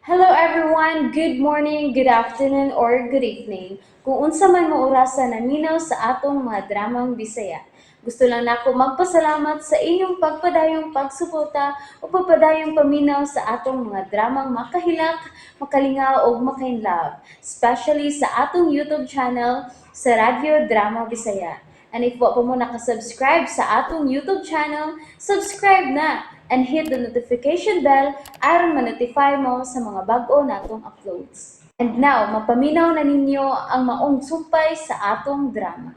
Hello everyone, good morning, good afternoon, or good evening. Kung unsa man mo orasan naminaw sa atong mga dramang Bisaya. Gusto lang nako magpasalamat sa inyong pagpadayong pagsuporta o pagpadayong paminaw sa atong mga dramang makahilak, makalingaw o makainlove, especially sa atong YouTube channel sa Radio Drama Bisaya. And if wa pa mo nakasubscribe sa atong YouTube channel, subscribe na and hit the notification bell aron ma-notify mo sa mga bag-o natong uploads. And now, mapaminaw na ninyo ang maong sumpay sa atong drama.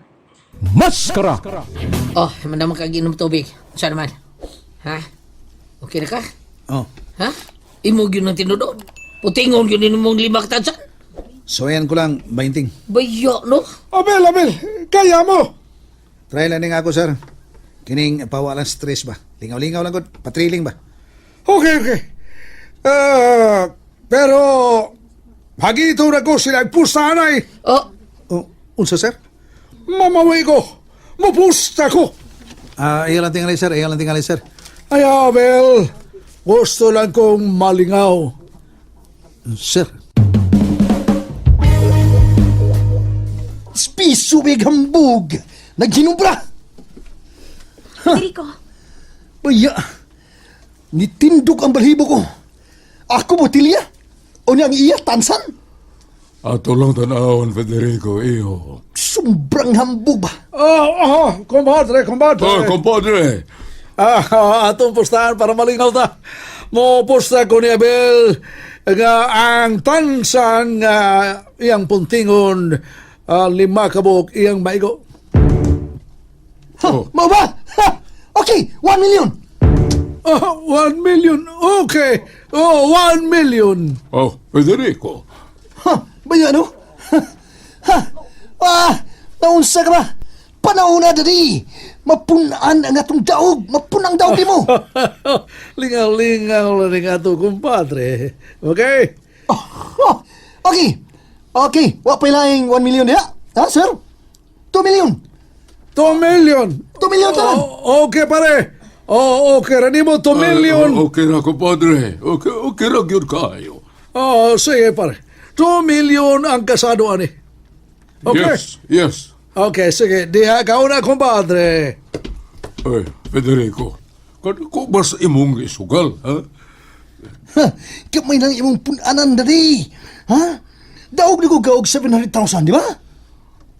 Maskara! Oh, naman naman kag-inom tubig. Saan naman? Ha? Okay na ka? Oh, Ha? Imog yun ang tinudod. Putingon yun din mong 5 katansan. so ayan ko lang, 20. Bayo, no? Abel, kaya mo. Try lang ako, sir. Kining pawalan stress ba? Lingaw-lingaw lang ko, patriling ba? Okay. Pero, hagito na ko sila pusta na eh. Oh, Oh, unsa, sir? Mamaway ko. Mapusta ko. Iyan lang tingali, sir. Ay, Abel, gusto lang kong malingaw. Sir, Spisubig hambog! Naghinubra! Federico, Baya, nitindog ang balhibo ko. Ako botilya? O niyang iya tansan? Ato lang tanawon, Federico, iyo. Sumbrang hambog ba? Compadre. Oh, compadre! Atong pustahan para malingaw ta. Mo pusta ko ni Abel nga ang tansan nga iyang puntingon 5 kabog iyang maigo. Ha, Oh. Mao ba? Ha! Okay, 1 million! 1 million. Okay. 1 million. Oh, Federico. Ha! Baya no? Naunsa ka ba? Panahon na dali! Mapunaan ang atong daog! Mapunang daog mo! Lingaw-lingaw lang nga to, kumpadre. Okay? Okay, wapay lang 1 million niya. Ha, sir? 2 million! 2 million. 2 million tanan! Okay, pare. Okay. Rani mo 2 million. Okay na, compadre. Okay ra gyud kayo. Sige, pare. 2 million ang kasado, ani. Okay. Yes. Okay, sige. Diha ka una, kumpadre. Ay, Federico. Kani ko bas imong isugal, ha? Ha! Kamay nang imong punanan dali! Ha? Daog ni ko gaog 700,000, di ba?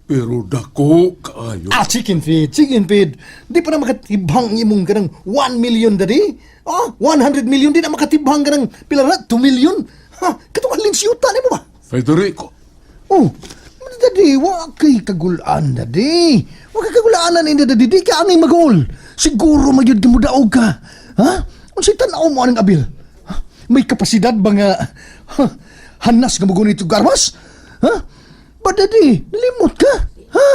Pero dako kayo. Chicken feed. Di pa na makatibhang imong kanang 1 million dali? 100 million di na makatibhang kanang pila na 2 million? Ha? Katong alinsiyuta ni mo ba? Federico. Oh, dadi, wa kay kagulaan dadi. Wa kay kagulaan na dadi, di ka angay magol. Siguro magyud ka mo daog ka. Ha? Unsay tan-aw mo anang abil? Ha? May kapasidad ba nga hanas nga magunit og armas? Ha? Ba dadi, limot ka? Ha?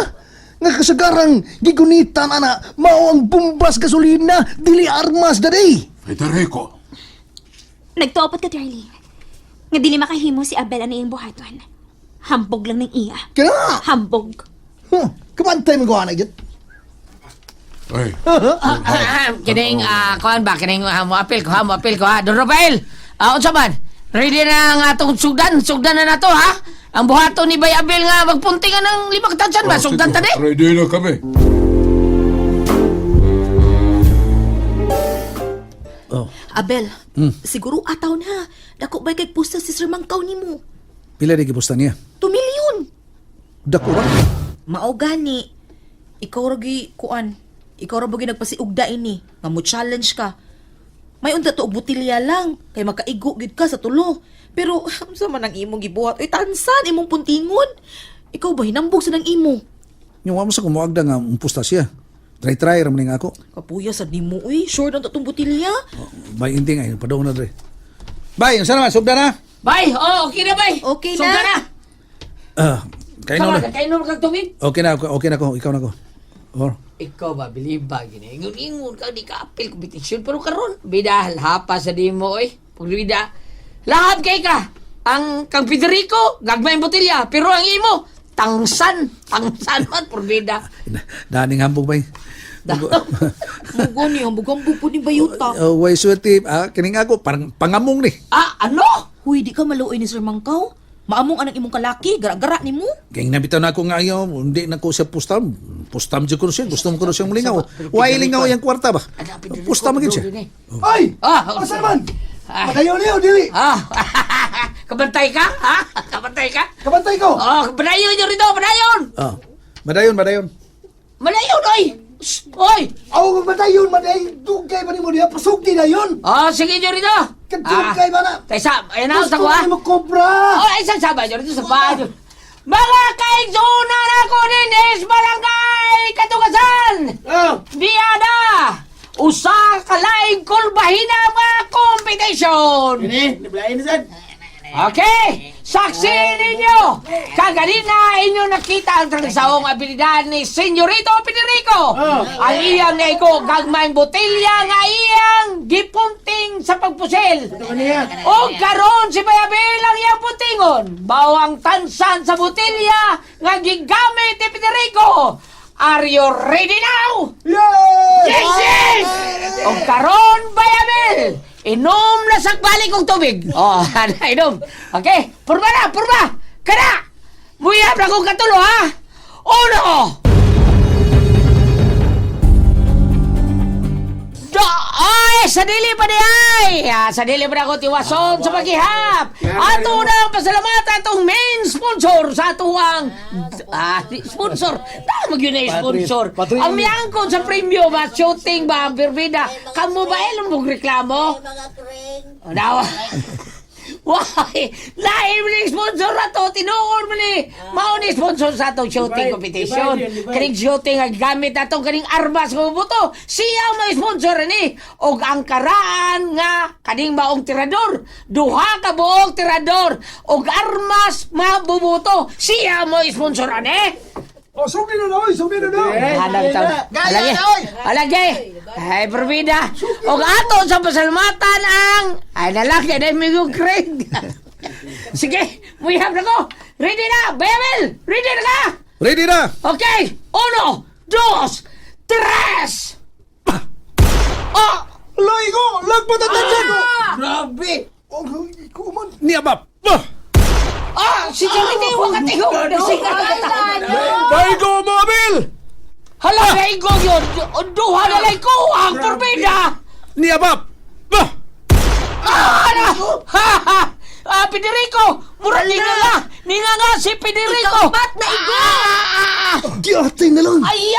Nga kasagarang gigunitan ana mao ang bumbas gasolina dili armas dadi. Federico. nagtuopot ka, Charlie. Nga dili makahimo si Abel ang iyong buhaton. Hambog lang ng iya. Kana? Hambog. Kamantay mo ko ana gyud. Ay, kining, kuhan ba? Kining, mo apel ko ha? Don Rafael! Unsa man? Ready na ang atong sugdan? Sugdan na to, ha? Ang buhaton ni Bay Abel nga magpuntingan ng 5 katansan ba? Sugdan tadi? ready na kami. Abel, siguro ataw na. Dako ba kay pusta si Sir Mangkaw ni mo? pila di kipusta niya? 2 million! Dako ba? Mao gani. Ikaw ragi kuan. Ikaw ra bagi nagpasiugda ini. Nga mo challenge ka. May unta to og butilya lang. Kay makaigo gid ka sa tulo. Pero unsa man ang imong gibuhat? Oy tansan imong puntingon. Ikaw ba hinambog sa nang imo? Yung mo sa kumuagda nga umpusta siya. Try raman nga ako. Kapuya sa nimo uy. Sure na tatong butilya. Bay, hindi nga, padaw na dre. Bay, unsa naman, sugda na? Bay! Oh, okay na, Bay! Okay na. Sugdan na! Kainom na. Kainom kag tubig? Okay na ako, ikaw na ako. Or, Ikaw ba, biliba, ingon ka, di ka apel competition. Pero karon bida, hapa sa di mo, oy. Pag bida, lahab kay ka. Ang kang Federico, gagmay botilya. Pero ang imo, tangsan man, porbida. daning hambog bay. Mugo ni hambog-hambog po ni Bayuta. Way swerte, kining ako, parang pangamong ni. Ano? Huy, di di ka maluoy ni Sir Mangkaw. Maamong anang imong kalaki, gara-gara ni mo. Kaya nabitaw na ako ngayon, hindi na ko siya pustam. Pustam dyan ko na siya, gusto mo ko na siyang malingaw. Why lingaw yung kwarta ba? Pustam agad siya. Ay! Asa naman? Padayon niyo, dili! Kabantay ka? Ha? Kabantay ka? Kabantay ko! Padayon nyo rito, padayon! Ah, madayon, madayon. Madayon, oy! Shh, oy! Ako padayon, madayon, dugay ba ni mo diya? Pasugti na yun! Sige nyo rito! Kadugay ba na? Taysa, ayun na, Gusto sa kuha. ko mo kobra! Isang sabay nyo rito sa bahay. Mga kaigsunan ako ninis barangay Katugasan! Diada! Usa ka laing kulbahina mga competition! Niblayin na saan? Okay! Saksi ninyo! Kaganina inyo nakita ang tragsaong abilidad ni Senyorito Federico! Ang iyang naiko gagmayng botelya nga iyang gipunting sa pagpusil! O karon si Bayabel ang iyang puntingon! Bawang tansan sa botelya nga gigamit ni Federico! Are you ready now? Yes! Yes! O karon Bayabel! Inom na sagbalik kong tubig. Inom. Okay, purba na, purba. Kana! Buyab na kong katulo, ha? Uno! Sa dili pa di ay! Sa dili pa na ako tiwason sa paghihap. Ato na ang pasalamat atong main sponsor sa atuang sponsor. Tama yun na yung sponsor. Ang miyangkon sa premium shooting ba ang birbida. Kamu ba ilang mong reklamo? Dawa. Why? Lain mo ni sponsor na to, tinuon mo ni. Mao ni sponsor sa atong shooting competition. Kaning shooting ang gamit atong kaning armas ng buto. Siya may sponsor ni. Og ang karaan nga kaning maong tirador. Duha ka buong tirador. Og armas mabubuto. Siya mo sponsor ani. Sugdi na oy! Sugdi na na! Alagi! Ay, berbeda. O ato sa pasalamatan ang... Ay, lalaki na yung Craig. Sige, muyhap na ko. Ready na, Bayabel! Ready na ka? Ready na! Okay, 1, 2, 3! Lay ko! Lagpatatan dyan! Grabe! Niabab! Si Charity, wakatiho! Daigo mo, Abel! Hala, naigo yun! Duha na lang ko! Ang berbeda! Niabab! Federico! Mura ninga nga si Federico! Ba't naigo? Giyatay na lang! Ay!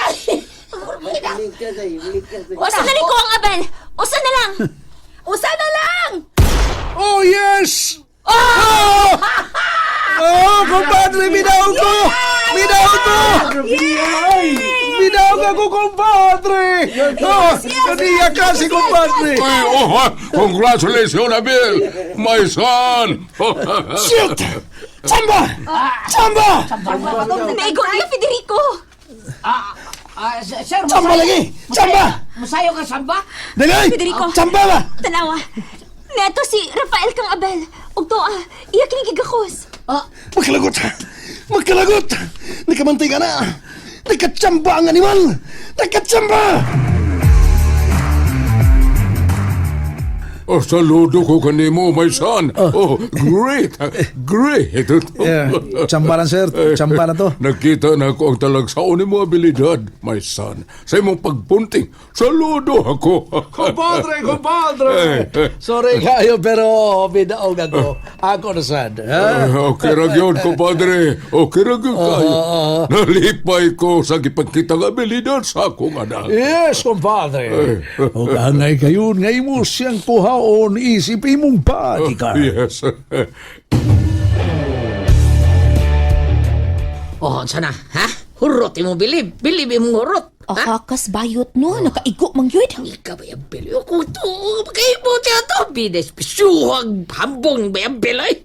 Usa na ni ko ang Abel! Usa na lang! Usa na lang! Oh, yes! Compadre, binaw ko! Binaw ko! Binaw ka ko, compadre! Kaniya ka si compadre! Congratulations, Abel! My son! Shoot! Chamba! Chamba! Naigo niya, Federico! Sir, Chamba lagi! Chamba! Masayo ka samba? Dali! Federico. Chamba ba? Tanawa! Neto si Rafael kang Abel. Ug to, iya kinigigakos. Magkalagot! Magkalagot! Nakamantay ka na! Nakachamba ang animal! Nakachamba! Saludo ko kanimo, my son. Great. Great. Chambaran, sir. Chambaran to. Nakita na ako ang talagsaon ni mo abilidad, my son. Sa imong pagpunting, saludo ako. Compadre! Sorry kayo, pero binaog ako. Ako na sad. Okay ra gyud, compadre. Okay ra gyud kayo. Nalipay ko sa gipagkitang abilidad sa akong anak. Yes, compadre. O angay kayo, ngay mo siyang kuhaon, isip imong bodyguard. Yes. Sana, ha? Hurot mo bilib. Bilib imong hurot. Akakas bayot no, nakaigo mang yun. Ika ba yung bilib? Kung ito, magkaibuti ito. Bides, pisuhag, hambong ba yung bilay?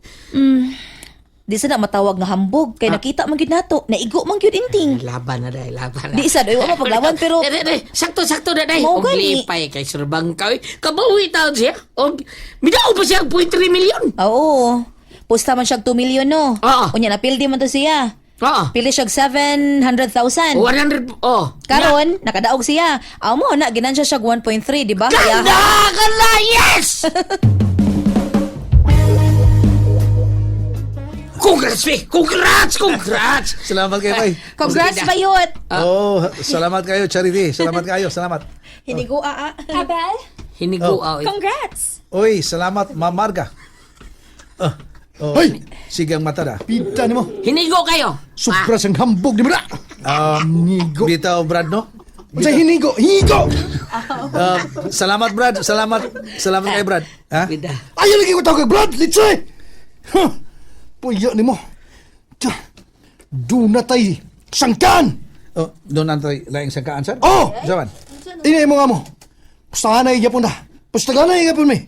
Di sa na matawag nga hambog, kay nakita man gyud nato, naigo man gyud inting. Laban na dahil, laban na. Di isa doy, wala paglawan, pero... Sakto na dahil. Mao Og gani. lipay kay Sir Bangkaw. Kabawi taon siya. Og, midaw pa siya 0.3 million. Oo. Pusta man siya 2 million no. Oo. Unya napildi man to siya. Pili siya 700,000. 100, Karon, nakadaog siya. Amo na ginansya siya 1.3, di ba? Ganda ka na, yes! Congrats, Fe! Congrats! Salamat kayo, Bay. Congrats, Bayot! Oh, salamat kayo, Charity. Salamat kayo, salamat. Hinigo, Abel, Hinigo, oy. congrats! Uy, salamat, Ma'am Marga. Hoy, Sigang mata da. pinta ni mo. Hinigo kayo! Supra sang hambog ni mo na. Hinigo. Bitaw, Brad, no? Sa hinigo, higo! Salamat, Brad. Salamat kay Brad. Ha? Bida. Ayaw lagi ko tawag kay Brad, Litsoy! Huh, puyo ni mo. Tiya, doon na tayo sangkan! Oh, doon nantay laing sangkaan, sir? Oh! Saban? Ini mo nga mo. Pustahan na igapon na. Pustahan na igapon mi.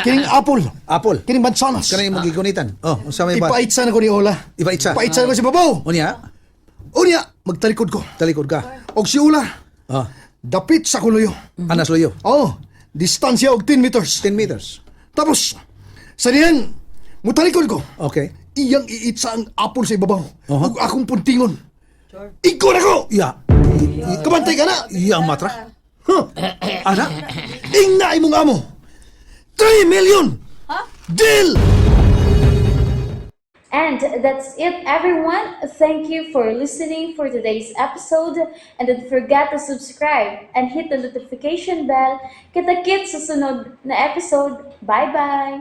Kining apple. Apple. Kining mansanas. Kanay mo gigunitan. Oh, unsa may ba? Ipaitsa na ko ni Ola. Ipaitsa. Ipaitsa na ko si Babaw. Unya? Unya, magtalikod ko. Talikod ka. Og si Ula, Oh, dapit sa kuloyo. anas loyo. Oh, distansya og 10 meters. 10 meters. Tapos, sa diyan, mutalikod ko. Okay. Iyang iitsa ang apple sa ibabaw. Aha. Ug akong puntingon. Ikaw na ko! Ya. Kabantay ka na! Iya matra. Huh. Ana? Ingna imong amo! 3 million! Deal! And that's it, everyone. Thank you for listening for today's episode. And don't forget to subscribe and hit the notification bell. Kita-kits sa sunod na episode. Bye-bye!